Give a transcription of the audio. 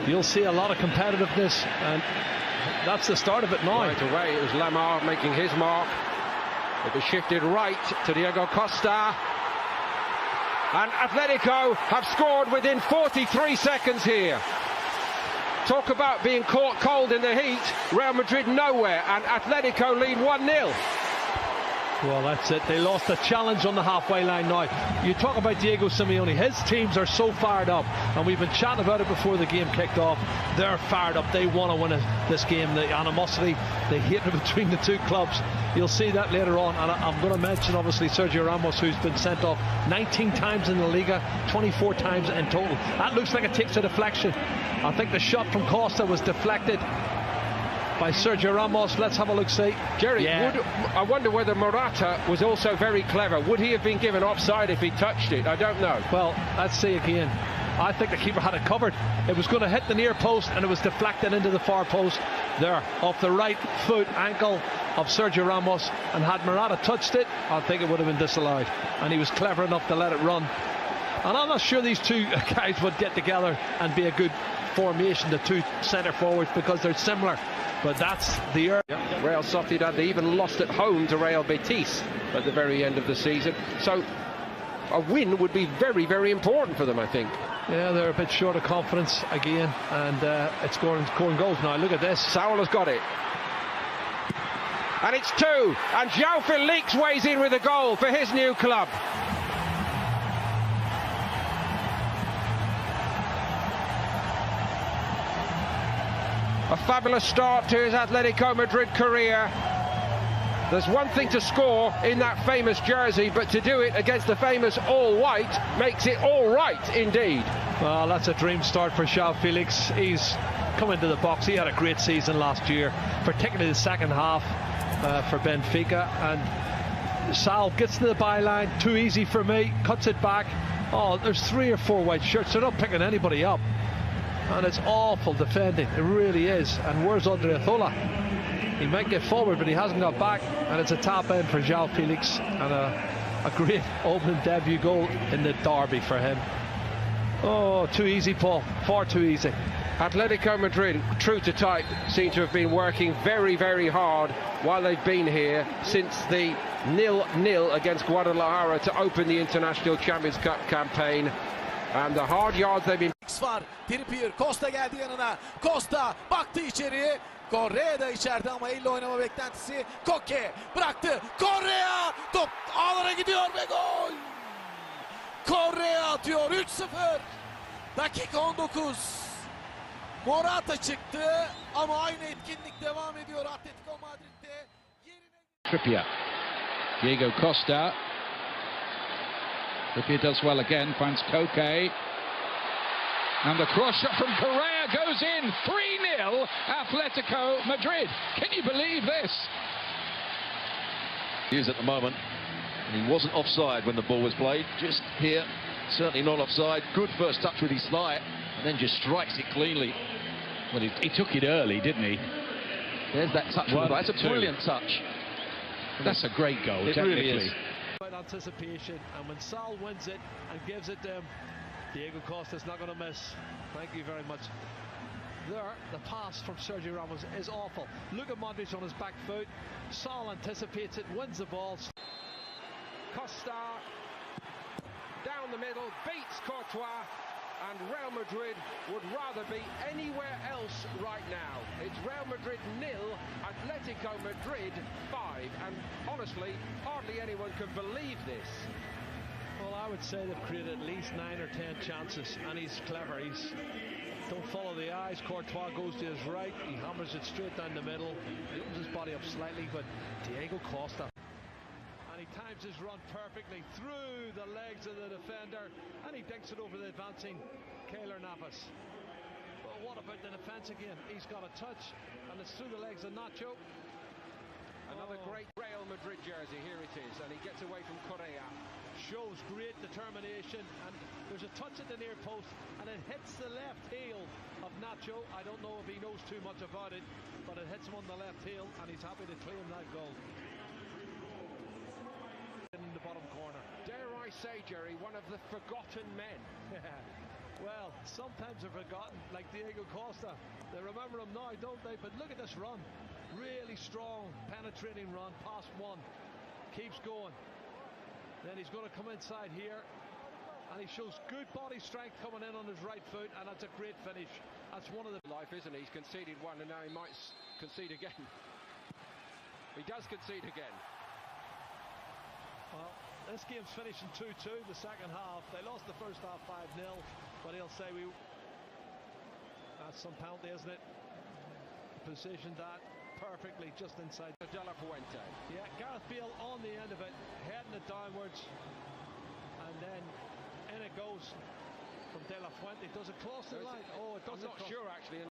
You'll see a lot of competitiveness, and that's the start of it now. Right away, it was Lamar making his mark. It was shifted right to Diego Costa. And Atletico have scored within 43 seconds here. Talk about being caught cold in the heat. Real Madrid nowhere, and Atletico lead 1-0. Well, that's it. They lost the challenge on the halfway line now. You talk about Diego Simeone. His teams are so fired up, and we've been chatting about it before the game kicked off. They're fired up. They want to win this game. The animosity, the hatred between the two clubs. You'll see that later on. And I'm going to mention, obviously, Sergio Ramos, who's been sent off 19 times in the Liga, 24 times in total. That looks like it takes a deflection. I think the shot from Costa was deflected by Sergio Ramos. Let's have a look, see. Jerry, I wonder whether Morata was also very clever. Would he have been given offside if he touched it? I don't know. Well, let's see again. I think the keeper had it covered. It was going to hit the near post, and it was deflected into the far post there off the right foot ankle of Sergio Ramos. And had Morata touched it, I think it would have been disallowed. And he was clever enough to let it run. And I'm not sure these two guys would get together and be a good formation, the two centre forwards, because they're similar. But that's the Real Sociedad, they even lost at home to Real Betis at the very end of the season. So a win would be very, very important for them, I think. Yeah, they're a bit short of confidence again, and it's scoring goals now. Look at this. Saul has got it. And it's 2. And João Felix weighs in with a goal for his new club. A fabulous start to his Atletico Madrid career. There's one thing to score in that famous jersey, but to do it against the famous all-white makes it all right indeed. Well, that's a dream start for João Felix. He's come into the box. He had a great season last year, particularly the second half for Benfica. And Sal gets to the byline, too easy for me, cuts it back. Oh, there's 3 or 4 white shirts. They're not picking anybody up. And it's awful defending, it really is. And where's Odriozola? He might get forward, but he hasn't got back. And it's a tap in for João Felix, and a great opening debut goal in the derby for him. Oh, too easy, Paul, far too easy. Atletico Madrid, true to type, seem to have been working very, very hard while they've been here since the 0-0 against Guadalajara to open the International Champions Cup campaign. And the hard yards they've been... var. Trippier, Costa geldi yanına. Costa baktı içeriye. Correa da içeride ama elle oynama beklentisi. Koke bıraktı. Correa top ağlara gidiyor ve gol. Correa atıyor 3-0. Dakika 19. Morata çıktı ama aynı etkinlik devam ediyor Atlético Madrid'de. Trippier. Diego Costa. Trippier does well again, finds Koke. And the cross shot from Correa goes in. 3-0 Atlético Madrid. Can you believe this? He is at the moment. And he wasn't offside when the ball was played. Just here, certainly not offside. Good first touch with his thigh, and then just strikes it cleanly. Well, he took it early, didn't he? There's that touch. That's a brilliant touch. That's a great goal, it technically. Really is. Anticipation, and when Sal wins it and gives it to him, Diego Costa's not going to miss. Thank you very much. There, the pass from Sergio Ramos is awful. Look at Modric on his back foot. Sal anticipates it, wins the ball. Costa down the middle, beats Courtois, and Real Madrid would rather be anywhere else right now. It's Real Madrid 0, Atletico Madrid 5, and honestly, hardly anyone can believe this. Well, I would say they've created at least 9 or 10 chances, and he's clever. Don't follow the eyes. Courtois goes to his right, he hammers it straight down the middle. He opens his body up slightly, but Diego Costa, and he times his run perfectly through the legs of the defender, and he dinks it over the advancing Keylor Navas. But what about the defence again? He's got a touch, and it's through the legs of Nacho. Another great Real Madrid jersey, here it is, and he gets away from Correa. Shows great determination, and there's a touch at the near post, and it hits the left heel of Nacho. I don't know if he knows too much about it, but it hits him on the left heel, and he's happy to claim that goal. In the bottom corner. Dare I say, Jerry, one of the forgotten men. Well, sometimes they're forgotten, like Diego Costa. They remember him now, don't they? But look at this run. Really strong, penetrating run, past one. Keeps going. Then he's going to come inside here. And he shows good body strength coming in on his right foot, and that's a great finish. That's one of the... Life, isn't he? He's conceded one, and now he might concede again. He does concede again. Well, this game's finishing 2-2 the second half. They lost the first half 5-0, but he'll say we... That's some penalty, isn't it? Positioned that perfectly just inside. De La Fuente. Yeah, Gareth Bale on the end of it, heading it downwards. And then in it goes from De La Fuente. Does it cross the line? Oh, it doesn't. I'm not sure, actually.